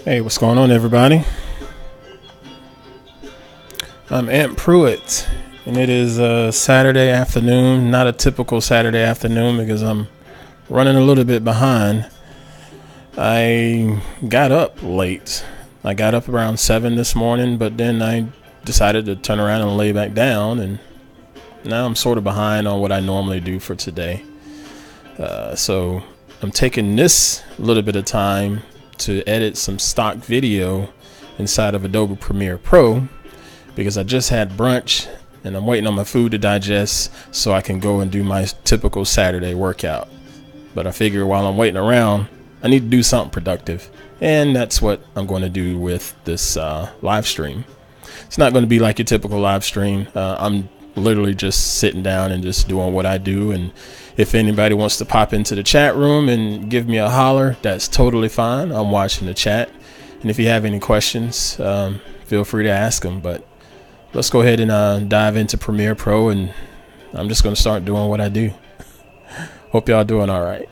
Hey, what's going on, everybody? I'm Pruitt, and it is a Saturday afternoon. Not a typical Saturday afternoon because I'm running a little bit behind. I got up late. I got up around 7 this morning, but then I decided to turn around and lay back down, and now I'm sort of behind on what I normally do for today. So I'm taking this little bit of time to edit some stock video inside of Adobe Premiere Pro because I just had brunch and I'm waiting on my food to digest so I can go and do my typical Saturday workout. But I figure while I'm waiting around, I need to do something productive, and that's what I'm going to do with this live stream. It's not going to be like your typical live stream. I'm literally just sitting down and just doing what I do, and if anybody wants to pop into the chat room and give me a holler, that's totally fine. I'm watching the chat, and if you have any questions, feel free to ask them. But let's go ahead and dive into Premiere Pro, and I'm just going to start doing what I do. Hope y'all doing all right.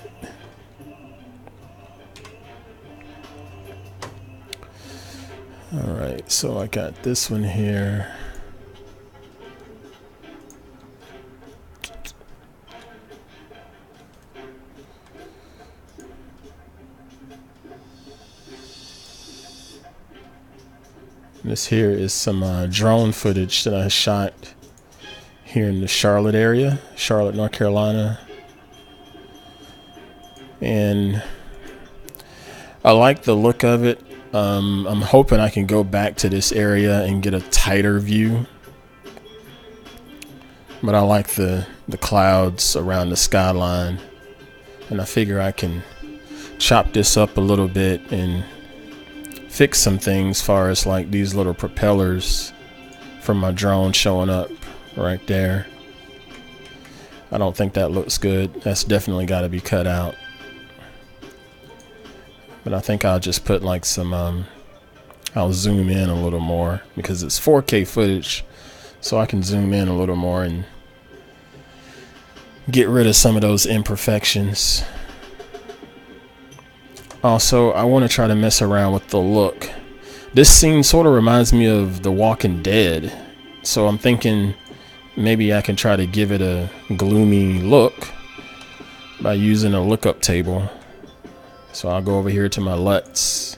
All right, so I got this one here. This here is some drone footage that I shot here in the Charlotte area, Charlotte, North Carolina. And I like the look of it. I'm hoping I can go back to this area and get a tighter view. But I like the clouds around the skyline. And I figure I can chop this up a little bit and fix some things as far as like these little propellers from my drone showing up right there. I don't think that looks good. That's definitely got to be cut out. But I think I'll just put like some I'll zoom in a little more because it's 4K footage, so I can zoom in a little more and get rid of some of those imperfections. Also, I want to try to mess around with the look. This scene sort of reminds me of The Walking Dead, so I'm thinking maybe I can try to give it a gloomy look by using a lookup table. So I'll go over here to my LUTs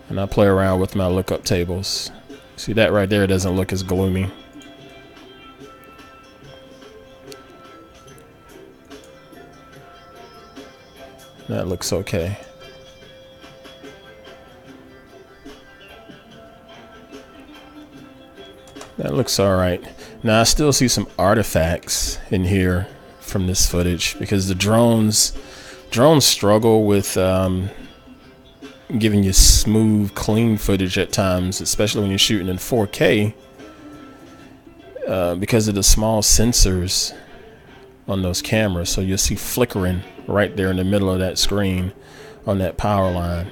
and I play around with my lookup tables. See, that right there doesn't look as gloomy. That looks okay. That looks all right. Now I still see some artifacts in here from this footage because the drones struggle with giving you smooth, clean footage at times, especially when you're shooting in 4K, because of the small sensors on those cameras. So you'll see flickering right there in the middle of that screen on that power line.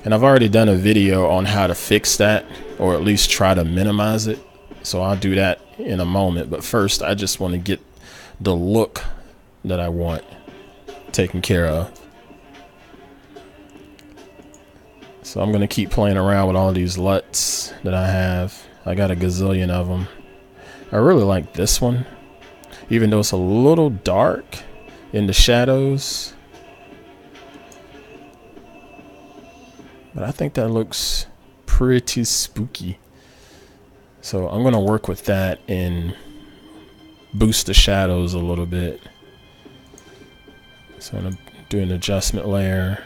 And I've already done a video on how to fix that, or at least try to minimize it. So I'll do that in a moment. But first, I just want to get the look that I want taken care of. So I'm going to keep playing around with all these LUTs that I have. I got a gazillion of them. I really like this one, even though it's a little dark in the shadows. But I think that looks pretty spooky. So I'm going to work with that and boost the shadows a little bit. So I'm going to do an adjustment layer.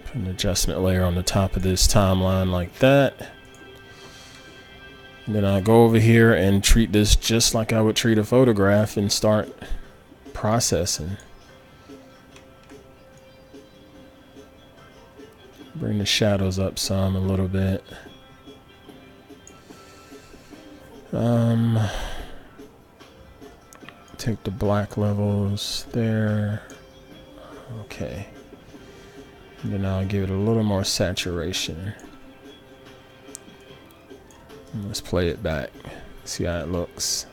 Put an adjustment layer on the top of this timeline like that. And then I go over here and treat this just like I would treat a photograph and start processing. Bring the shadows up some a little bit. Take the black levels there. Okay. And then I'll give it a little more saturation. And let's play it back. See how it looks.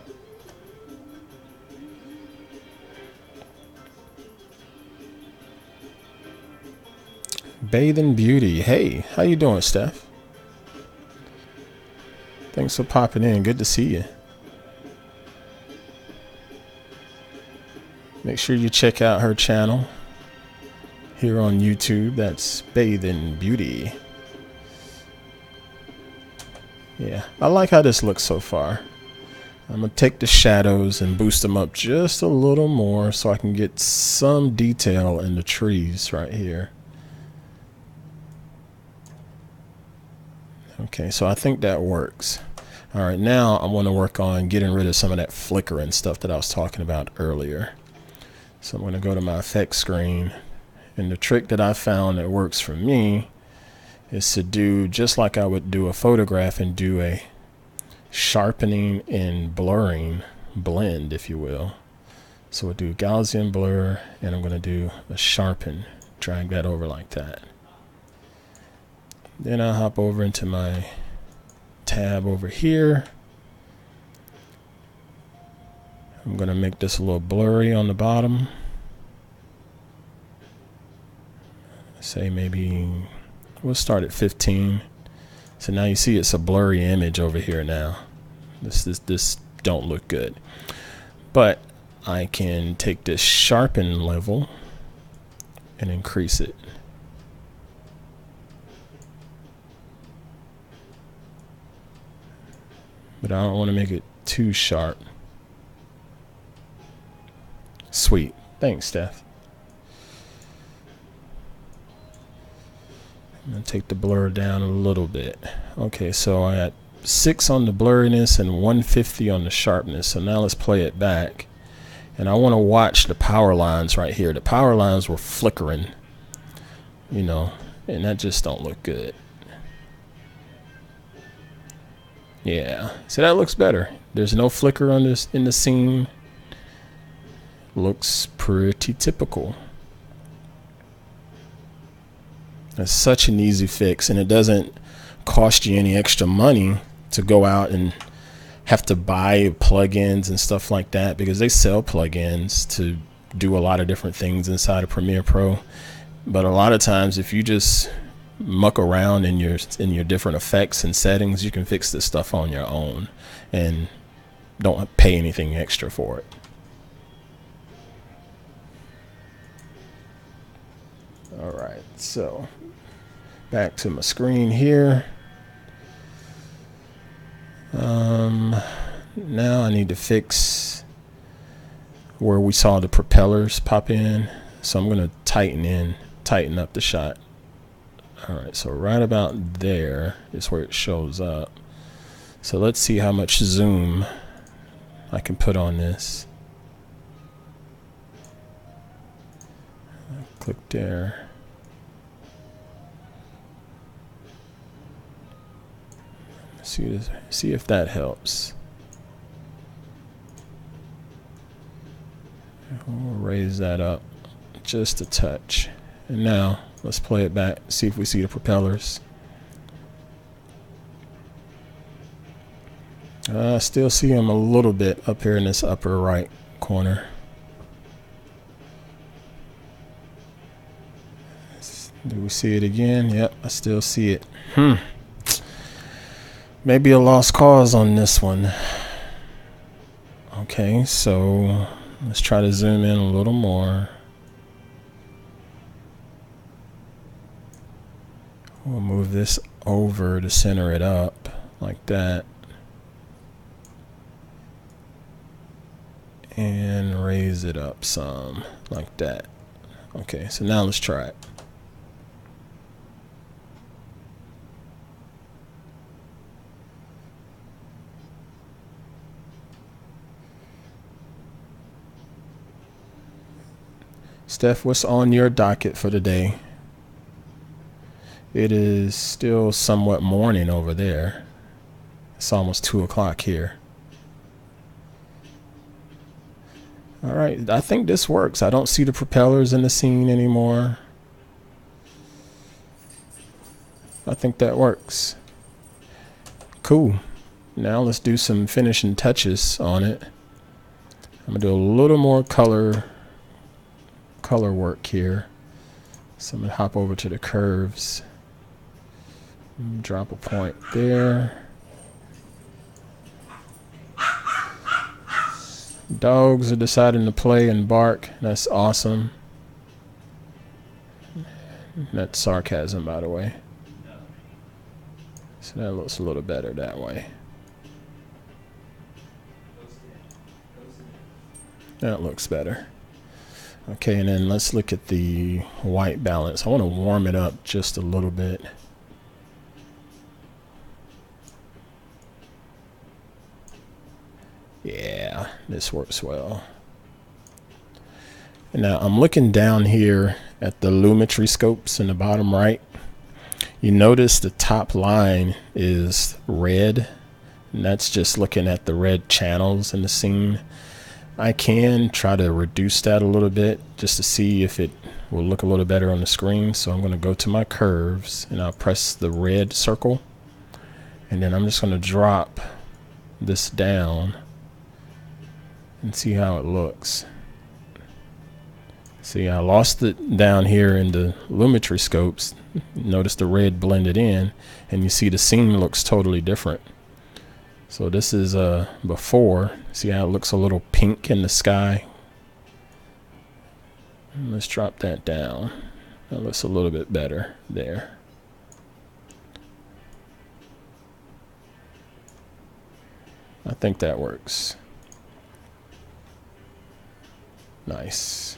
Bathe in Beauty. Hey, how you doing, Steph? Thanks for popping in. Good to see you. Make sure you check out her channel here on YouTube. That's Bathe in Beauty. Yeah, I like how this looks so far. I'm going to take the shadows and boost them up just a little more so I can get some detail in the trees right here. Okay, so I think that works. All right, now I want to work on getting rid of some of that flickering stuff that I was talking about earlier. So I'm going to go to my effects screen, and the trick that I found that works for me is to do just like I would do a photograph and do a sharpening and blurring blend, if you will. So we'll do Gaussian blur, and I'm going to do a sharpen, drag that over like that. Then I'll hop over into my tab over here. I'm going to make this a little blurry on the bottom. Say maybe we'll start at 15. So now you see it's a blurry image over here now. This don't look good. But I can take this sharpen level and increase it. But I don't want to make it too sharp. Sweet. Thanks, Steph. I'm going to take the blur down a little bit. Okay, so I got 6 on the blurriness and 150 on the sharpness. So now let's play it back. And I want to watch the power lines right here. The power lines were flickering, you know, and that just don't look good. Yeah, so that looks better. There's no flicker on this in the scene. Looks pretty typical. It's such an easy fix, and it doesn't cost you any extra money to go out and have to buy plugins and stuff like that, because they sell plugins to do a lot of different things inside of Premiere Pro. But a lot of times, if you just muck around in your different effects and settings, you can fix this stuff on your own and don't pay anything extra for it. All right, so back to my screen here. Now I need to fix where we saw the propellers pop in, so I'm going to tighten up the shot. All right, so right about there is where it shows up. So let's see how much zoom I can put on this. Click there. See if that helps. We'll raise that up just a touch. And now let's play it back, see if we see the propellers. I still see them a little bit up here in this upper right corner. Do we see it again? Yep, I still see it. Maybe a lost cause on this one. Okay, so let's try to zoom in a little more. We'll move this over to center it up like that. And raise it up some like that. Okay, so now let's try it. Steph, what's on your docket for today? It is still somewhat morning over there. It's almost 2 o'clock here. All right, I think this works. I don't see the propellers in the scene anymore. I think that works. Cool. Now let's do some finishing touches on it. I'm gonna do a little more color work here. So I'm gonna hop over to the curves, drop a point there. Dogs are deciding to play and bark. That's awesome. That's sarcasm, by the way. So that looks a little better that way. That looks better. Okay, and then let's look at the white balance. I want to warm it up just a little bit. Yeah, this works well. And now I'm looking down here at the lumetri scopes in the bottom right. You notice the top line is red, and that's just looking at the red channels in the scene. I can try to reduce that a little bit just to see if it will look a little better on the screen. So I'm going to go to my curves and I'll press the red circle, and then I'm just going to drop this down and see how it looks. See, I lost it down here in the lumetri scopes. Notice the red blended in, and you see the scene looks totally different. So this is before. See how it looks a little pink in the sky? And let's drop that down. That looks a little bit better there. I think that works. Nice.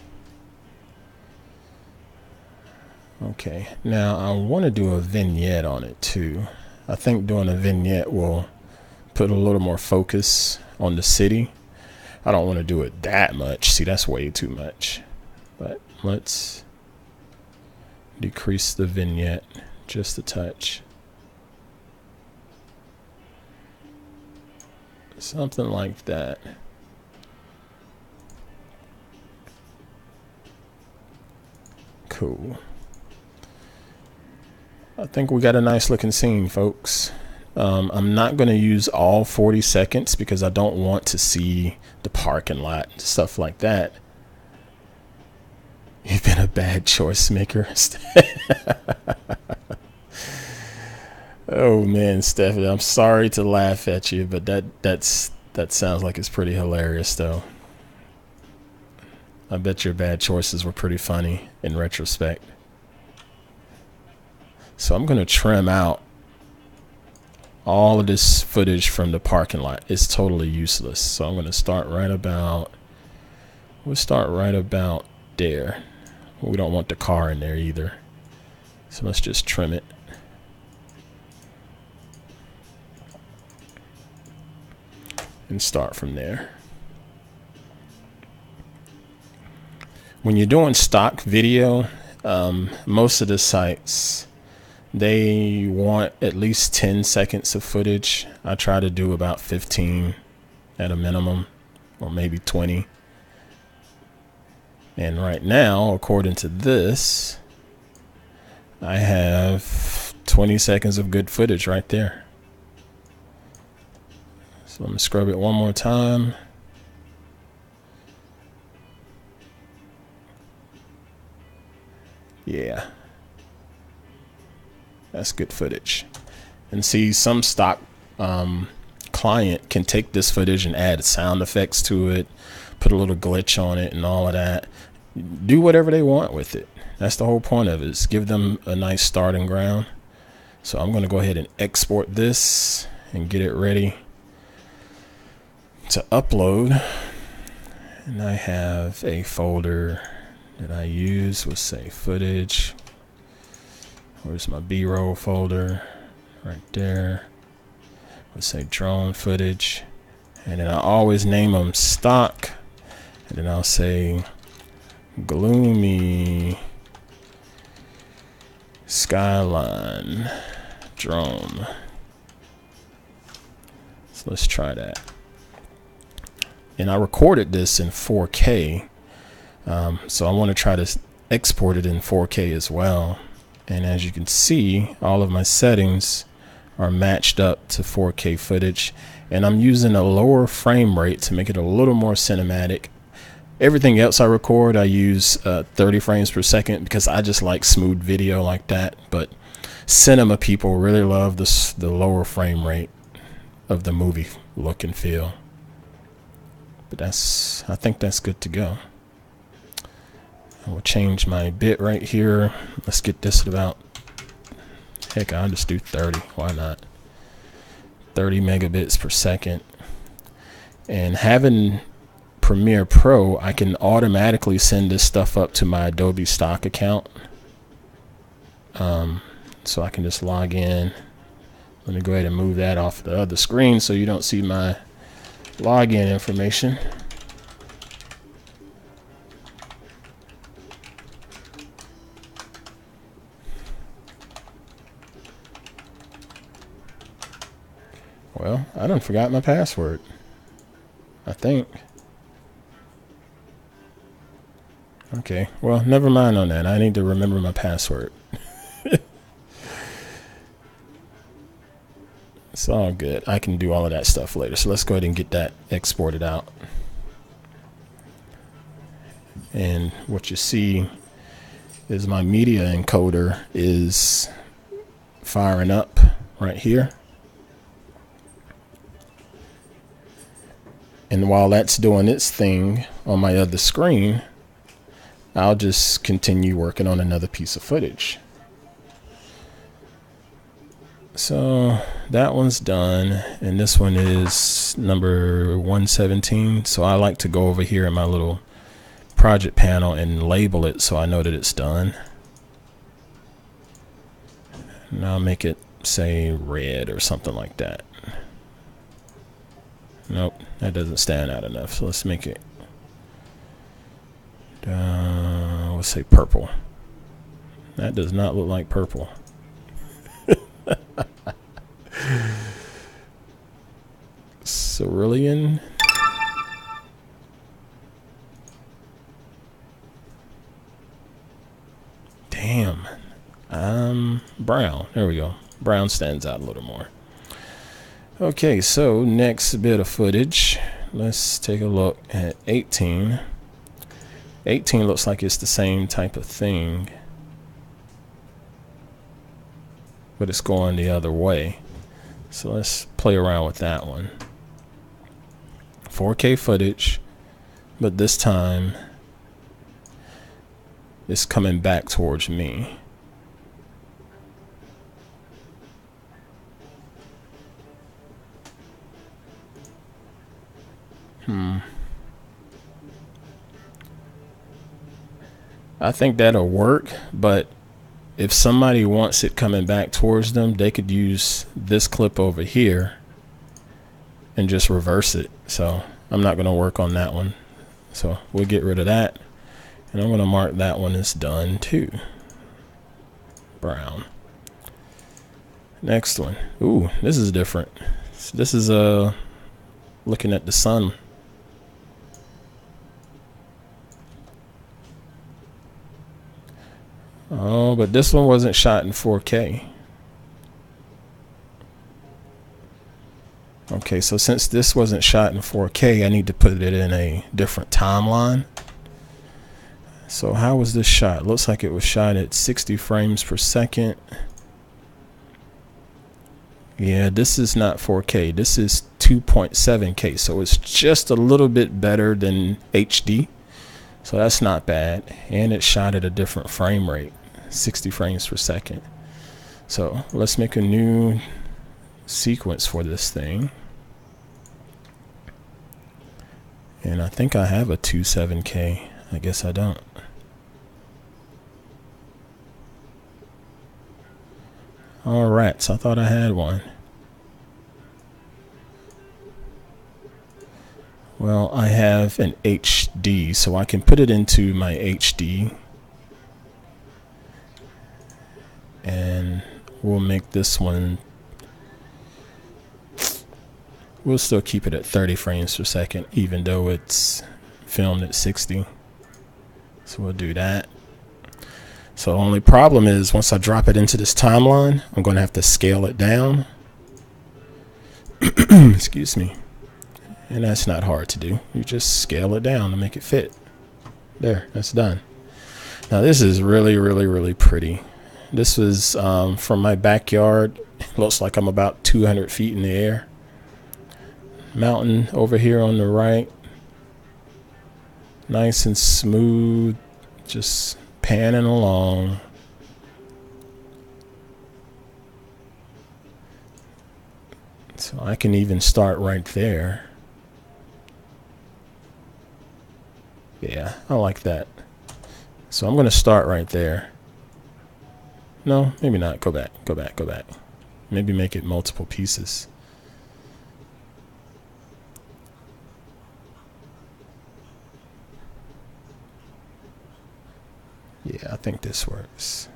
Okay, now I want to do a vignette on it too. I think doing a vignette will put a little more focus on the city. I don't want to do it that much. See, that's way too much. But let's decrease the vignette just a touch. Something like that. Cool. I think we got a nice looking scene, folks. I'm not going to use all 40 seconds because I don't want to see the parking lot and stuff like that. You've been a bad choice maker. Oh man, Stephanie, I'm sorry to laugh at you, but that sounds like it's pretty hilarious though. I bet your bad choices were pretty funny in retrospect. So I'm going to trim out all of this footage from the parking lot. It's totally useless. So I'm going to start right about, we'll start right about there. We don't want the car in there either. So let's just trim it. And start from there. When you're doing stock video, most of the sites, they want at least 10 seconds of footage. I try to do about 15 at a minimum, or maybe 20. And right now, according to this, I have 20 seconds of good footage right there. So I'm gonna scrub it one more time. Yeah. That's good footage. And see, some stock client can take this footage and add sound effects to it, put a little glitch on it and all of that. Do whatever they want with it. That's the whole point of it, is give them a nice starting ground. So I'm going to go ahead and export this and get it ready to upload. And I have a folder that I use with, say, footage. Where's my B-roll folder? Right there. Let's say drone footage. And then I always name them stock. And then I'll say gloomy skyline drone. So let's try that. And I recorded this in 4K. So I want to try to export it in 4K as well. And as you can see, all of my settings are matched up to 4K footage. And I'm using a lower frame rate to make it a little more cinematic. Everything else I record, I use 30 frames per second because I just like smooth video like that. But cinema people really love the lower frame rate of the movie look and feel. But I think that's good to go. I will change my bit right here. Let's get this at about, heck, I'll just do 30. Why not? 30 megabits per second. And having Premiere Pro, I can automatically send this stuff up to my Adobe stock account. So I can just log in. Let me go ahead and move that off the other screen so you don't see my login information. Well, I done forgot my password, I think. Okay, well, never mind on that. I need to remember my password. It's all good. I can do all of that stuff later. So let's go ahead and get that exported out. And what you see is my media encoder is firing up right here. And while that's doing its thing on my other screen, I'll just continue working on another piece of footage. So that one's done, and this one is number 117. So I like to go over here in my little project panel and label it so I know that it's done. And I'll make it say red or something like that. Nope, that doesn't stand out enough. So let's make it, let's say purple. That does not look like purple. Cerulean. Damn. Brown. There we go. Brown stands out a little more. Okay, so next bit of footage. Let's take a look at 18. 18 looks like it's the same type of thing, but it's going the other way. So let's play around with that one. 4K footage, but this time it's coming back towards me. I think that'll work, but if somebody wants it coming back towards them, they could use this clip over here and just reverse it. So I'm not going to work on that one. So we'll get rid of that. And I'm going to mark that one as done too. Brown. Next one. Ooh, this is different. This is looking at the sun. Oh, but this one wasn't shot in 4K. Okay, so since this wasn't shot in 4K, I need to put it in a different timeline. So how was this shot? Looks like it was shot at 60 frames per second. Yeah, this is not 4K. This is 2.7K, so it's just a little bit better than HD. So that's not bad. And it's shot at a different frame rate, 60 frames per second. So let's make a new sequence for this thing. And I think I have a 27K. I guess I don't. All right, so I thought I had one. Well, I have an HD, so I can put it into my HD. And we'll make this one, we'll still keep it at 30 frames per second, even though it's filmed at 60. So we'll do that. So the only problem is once I drop it into this timeline, I'm going to have to scale it down. Excuse me. And that's not hard to do. You just scale it down to make it fit. There, that's done. Now this is really, really, really pretty. This was from my backyard. It looks like I'm about 200 feet in the air. Mountain over here on the right. Nice and smooth, just panning along. So I can even start right there. Yeah, I like that. So I'm going to start right there. No, maybe not. Go back, go back, go back. Maybe make it multiple pieces. Yeah, I think this works.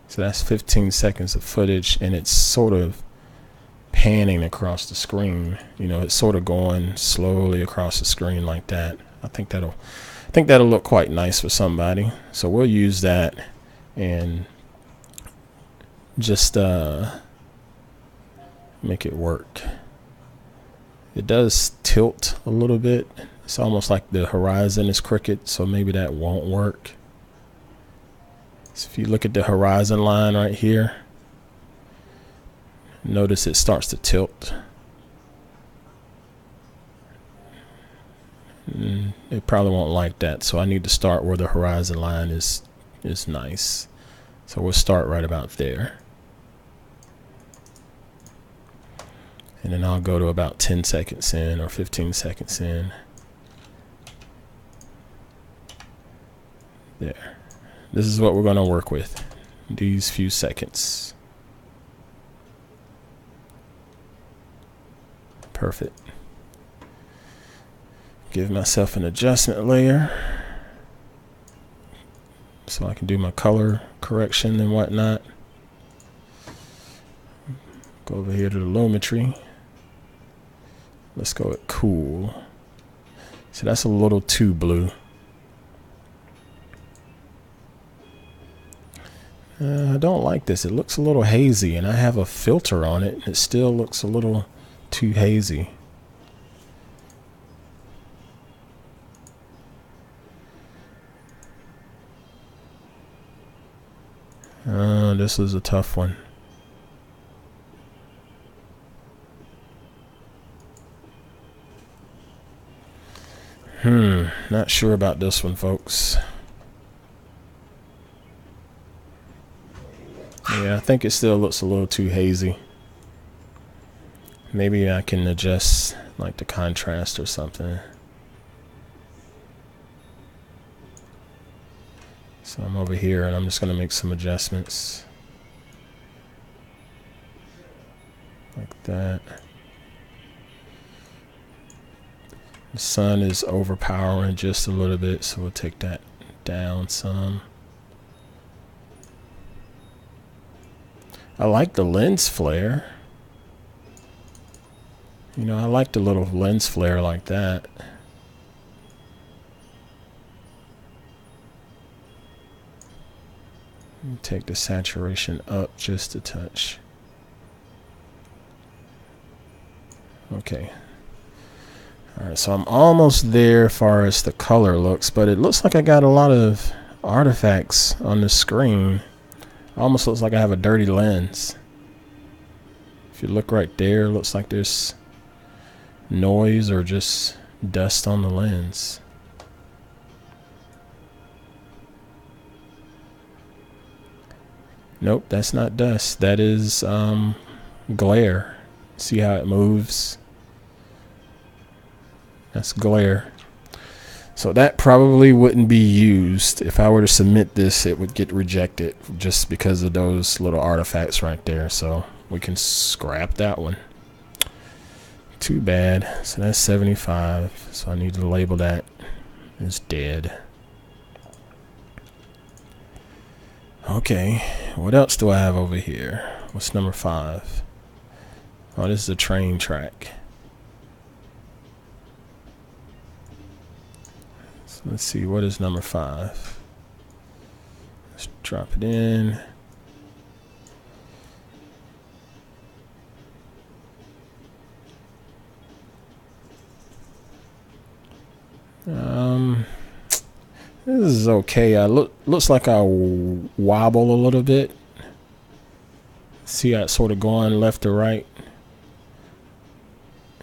So that's 15 seconds of footage, and it's sort of panning across the screen. You know, it's sort of going slowly across the screen like that. I think that'll look quite nice for somebody. So we'll use that and just make it work. It does tilt a little bit. It's almost like the horizon is crooked, so maybe that won't work. So if you look at the horizon line right here, notice it starts to tilt. It probably won't like that, so I need to start where the horizon line is nice. So we'll start right about there. And then I'll go to about 10 seconds in or 15 seconds in. There. This is what we're going to work with, these few seconds. Perfect. Give myself an adjustment layer so I can do my color correction and whatnot. Go over here to the lumetri. Let's go with cool. So that's a little too blue. I don't like this. It looks a little hazy, and I have a filter on it. It still looks a little too hazy. This is a tough one. Not sure about this one, folks. Yeah, I think it still looks a little too hazy. Maybe I can adjust like the contrast or something. So I'm over here and I'm just going to make some adjustments. Like that. The sun is overpowering just a little bit, so we'll take that down some. I like the lens flare. You know, I like the little lens flare like that. Take the saturation up just a touch. Okay. Alright, so I'm almost there as far as the color looks, but it looks like I got a lot of artifacts on the screen. Almost looks like I have a dirty lens. If you look right there, it looks like there's noise or just dust on the lens. Nope, that's not dust. That is glare. See how it moves? That's glare. So that probably wouldn't be used. If I were to submit this, it would get rejected just because of those little artifacts right there. So we can scrap that one. Too bad. So that's 75. So I need to label that as dead. Okay, what else do I have over here? What's number 5? Oh, this is a train track. So let's see, what is number 5? Let's drop it in. This is okay. Looks like I wobble a little bit. See how it's sort of going left to right.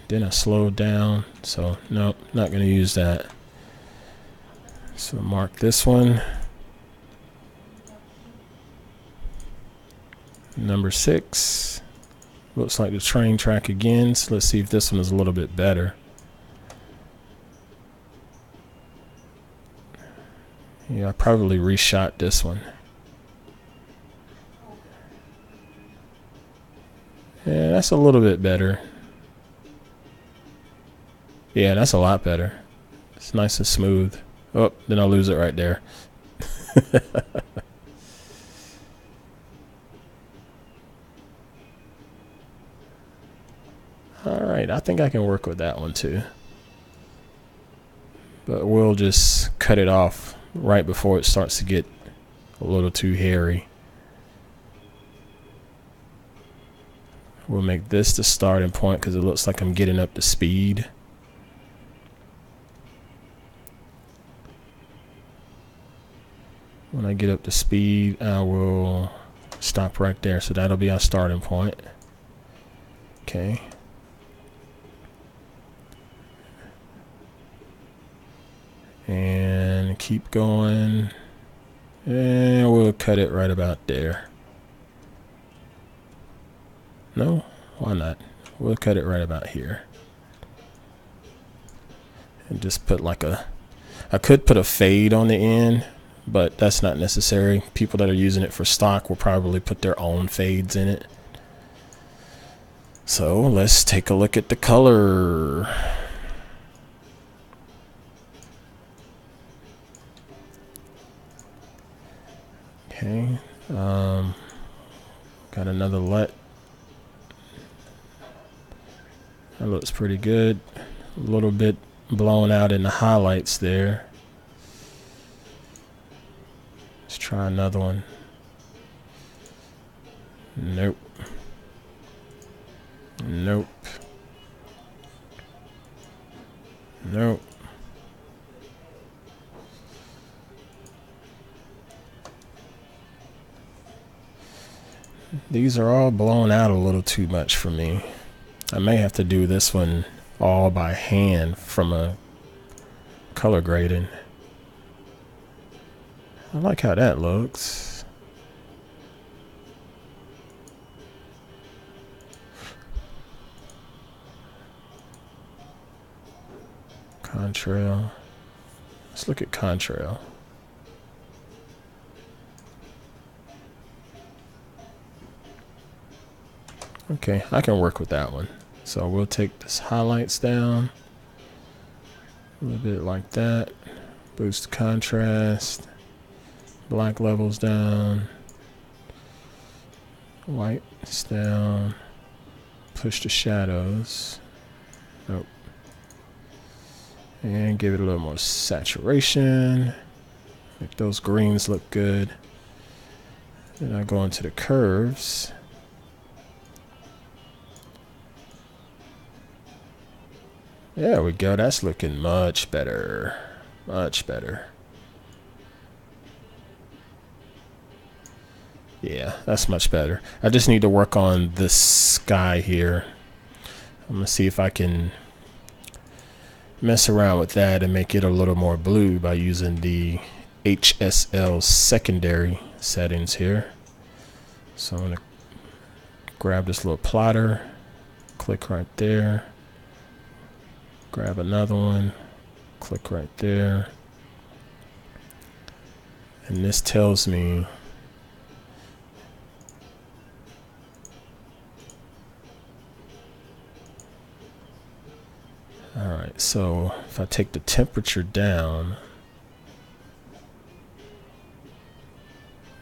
Then I slow down. So nope, not going to use that. So mark this one. Number 6. Looks like the train track again. So let's see if this one is a little bit better. Yeah, I probably reshot this one. Yeah, that's a little bit better. Yeah, that's a lot better. It's nice and smooth. Oh, then I'll lose it right there. Alright, I think I can work with that one too. But we'll just cut it off right before it starts to get a little too hairy. We'll make this the starting point because it looks like I'm getting up to speed. When I get up to speed, I will stop right there. So that'll be our starting point. Okay. And keep going. And we'll cut it right about there. No, why not? We'll cut it right about here. And just put like I could put a fade on the end, but that's not necessary. People that are using it for stock will probably put their own fades in it. So let's take a look at the color. Okay, got another LUT. That looks pretty good. A little bit blown out in the highlights there. Let's try another one. Nope. Nope. Nope. These are all blown out a little too much for me. I may have to do this one all by hand from a color grading. I like how that looks. Contrail. Let's look at contrail. Okay, I can work with that one. So we'll take this highlights down a little bit like that. Boost the contrast. Black levels down. Whites down. Push the shadows. Nope. And give it a little more saturation. Make those greens look good. Then I go into the curves. There we go. That's looking much better. Much better. Yeah, that's much better. I just need to work on this sky here. I'm going to see if I can mess around with that and make it a little more blue by using the HSL secondary settings here. So I'm going to grab this little plotter, click right there. Grab another one, click right there, and this tells me alright, so if I take the temperature down,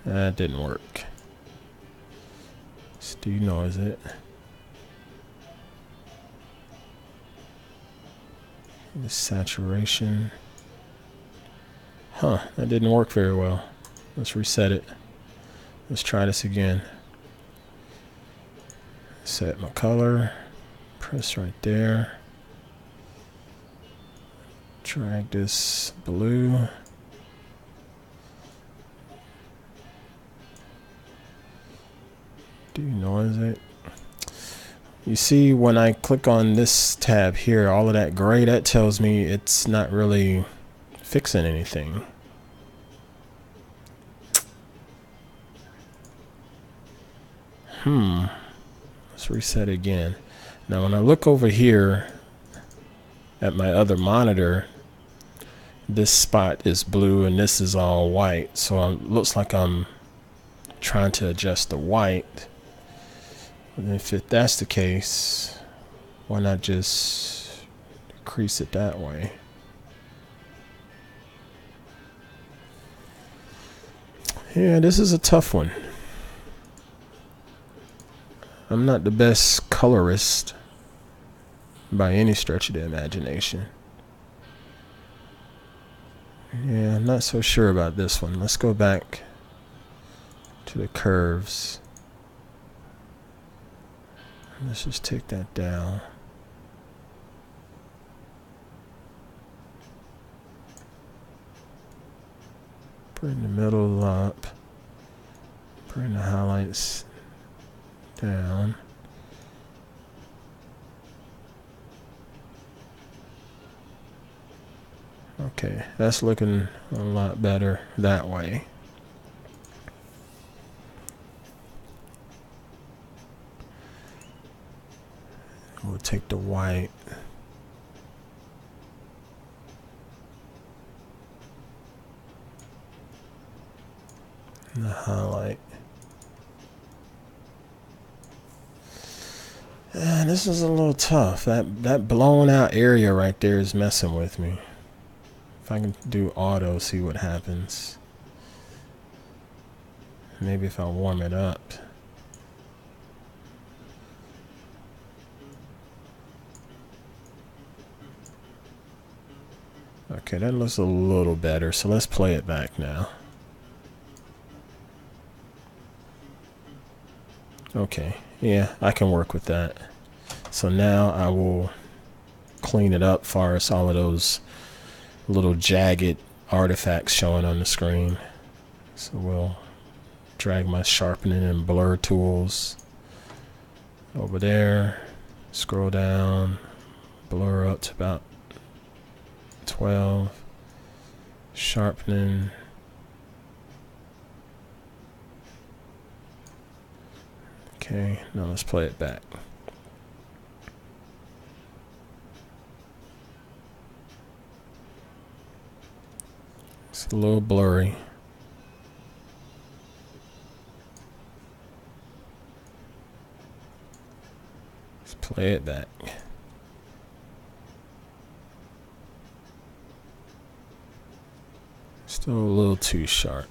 that didn't work. So do you know, is it? The saturation. Huh, that didn't work very well. Let's reset it. Let's try this again. Set my color. Press right there. Drag this blue. Denoise it. You see, when I click on this tab here, all of that gray, that tells me it's not really fixing anything. Let's reset again. Now when I look over here at my other monitor, this spot is blue and this is all white, so it looks like I'm trying to adjust the white. And if that's the case, why not just crease it that way? Yeah, this is a tough one. I'm not the best colorist by any stretch of the imagination. Yeah, I'm not so sure about this one. Let's go back to the curves. Let's just take that down. Bring the middle up. Bring the highlights down. Okay, that's looking a lot better that way. We'll take the white. And the highlight. And this is a little tough. That blown out area right there is messing with me. If I can do auto, see what happens. Maybe if I warm it up. Okay, that looks a little better, so let's play it back now. Okay, yeah, I can work with that. So now I will clean it up far as all of those little jagged artifacts showing on the screen. So we'll drag my sharpening and blur tools over there, scroll down, blur up to about 12, sharpening, okay, now let's play it back. It's a little blurry. Let's play it back. Still a little too sharp.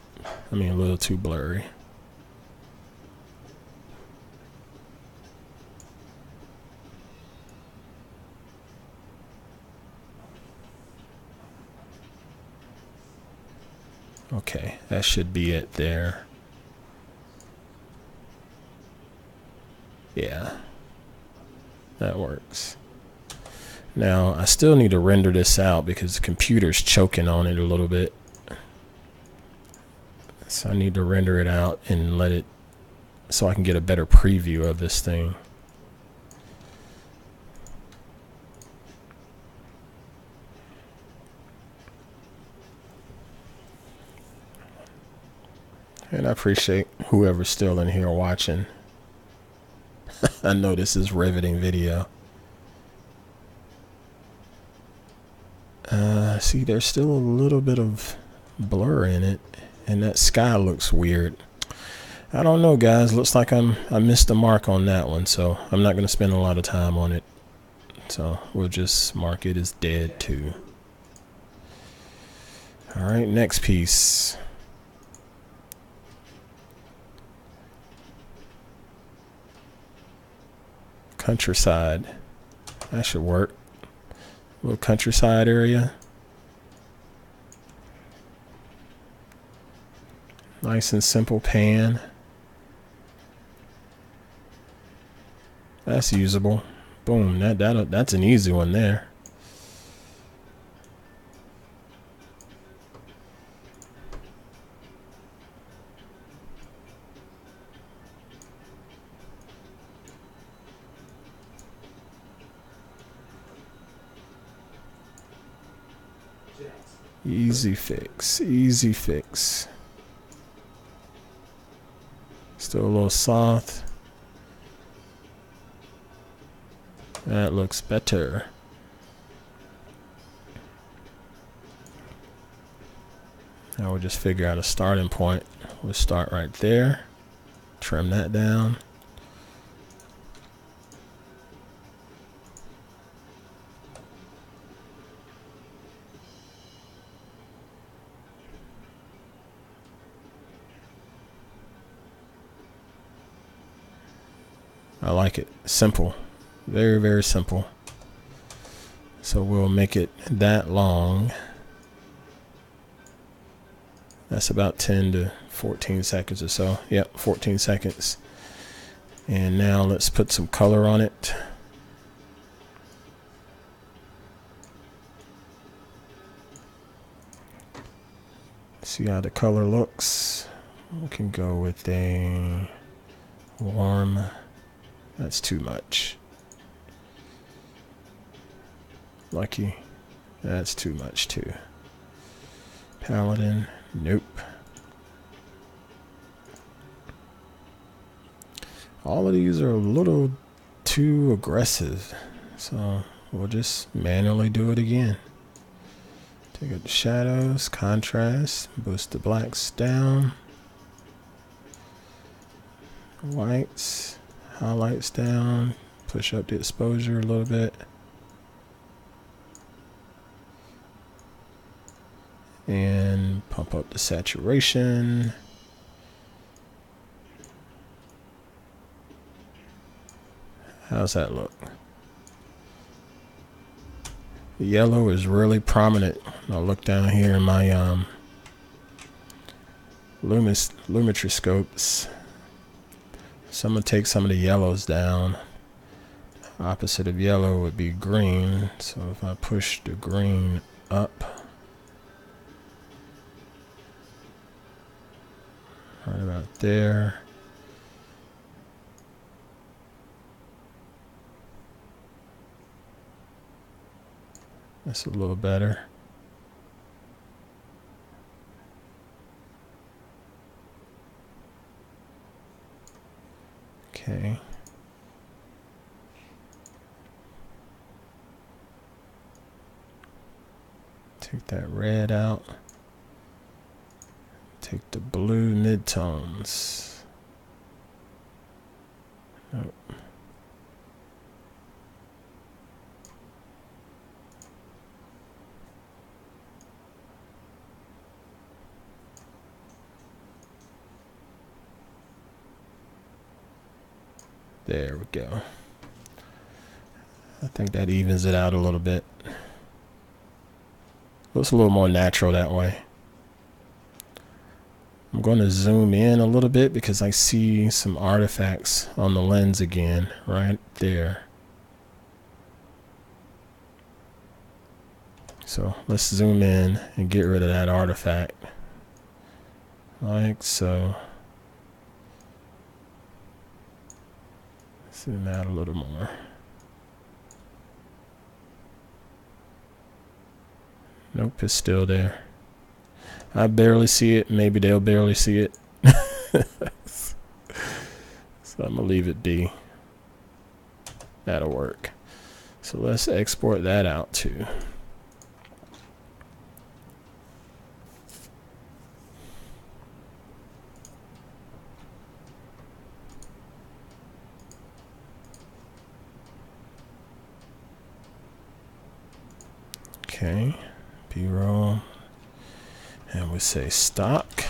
I mean, a little too blurry. Okay, that should be it there. Yeah, that works. Now, I still need to render this out because the computer's choking on it a little bit. So I need to render it out and let it, so I can get a better preview of this thing. And I appreciate whoever's still in here watching. I know this is riveting video. See, there's still a little bit of blur in it, and that sky looks weird. I don't know, guys. Looks like I missed the mark on that one, so I'm not going to spend a lot of time on it. So we'll just mark it as dead too. All right, next piece. Countryside. That should work. Little countryside area. Nice and simple pan. That's usable. Boom. That's an easy one there. Easy fix, easy fix. Still a little soft. That looks better. Now we'll just figure out a starting point. We'll start right there. Trim that down. I like it. Simple. Very, very simple. So we'll make it that long. That's about 10 to 14 seconds or so. Yep, 14 seconds. And now let's put some color on it. See how the color looks. We can go with a warm. That's too much. Lucky. That's too much too. Paladin. Nope. All of these are a little too aggressive. So we'll just manually do it again. Take out the shadows, contrast, boost the blacks down. Whites. Highlights down, push up the exposure a little bit, and pump up the saturation. How's that look? The yellow is prominent. I'll look down here in my lumetri scopes. So I'm going to take some of the yellows down. Opposite of yellow would be green. So if I push the green up, right about there. That's a little better. Okay. Take that red out. Take the blue midtones. Nope. There we go. I think that evens it out a little bit. Looks a little more natural that way. I'm going to zoom in a little bit because I see some artifacts on the lens again, right there. So let's zoom in and get rid of that artifact. Like so. Zoom out a little more. Nope, it's still there. I barely see it. Maybe they'll barely see it. So I'm gonna leave it be. That'll work. So let's export that out too. Okay, B-roll, and we say stock,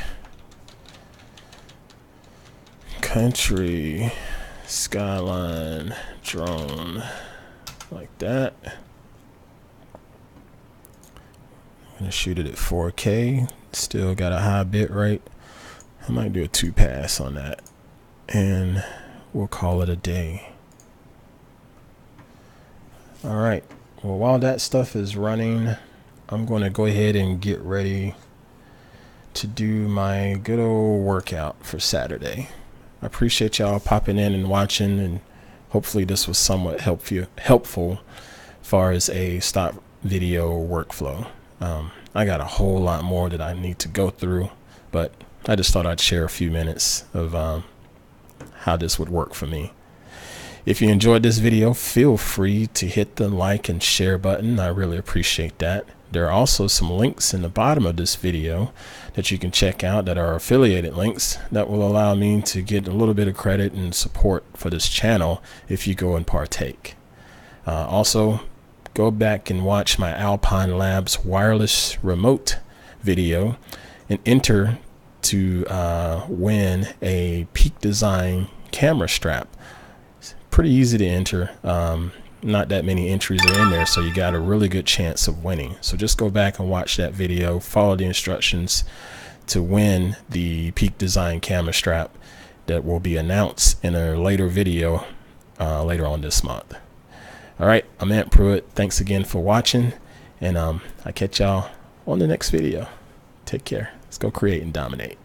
country, skyline, drone, like that. I'm gonna shoot it at 4K, still got a high bit rate. I might do a 2-pass on that, and we'll call it a day. All right. Well, while that stuff is running, I'm going to go ahead and get ready to do my good old workout for Saturday. I appreciate y'all popping in and watching, and hopefully this was somewhat helpful as far as a stock video workflow. I got a whole lot more that I need to go through, but I just thought I'd share a few minutes of how this would work for me. If you enjoyed this video, feel free to hit the like and share button. I really appreciate that. There are also some links in the bottom of this video that you can check out that are affiliated links that will allow me to get a little bit of credit and support for this channel if you go and partake. Also, go back and watch my Alpine Labs wireless remote video and enter to win a Peak Design camera strap. It's pretty easy to enter. Not that many entries are in there, so you got a really good chance of winning. So just go back and watch that video, follow the instructions to win the Peak Design camera strap that will be announced in a later video later on this month. All right, I'm Ant Pruitt. Thanks again for watching, and I catch y'all on the next video. Take care. Let's go create and dominate.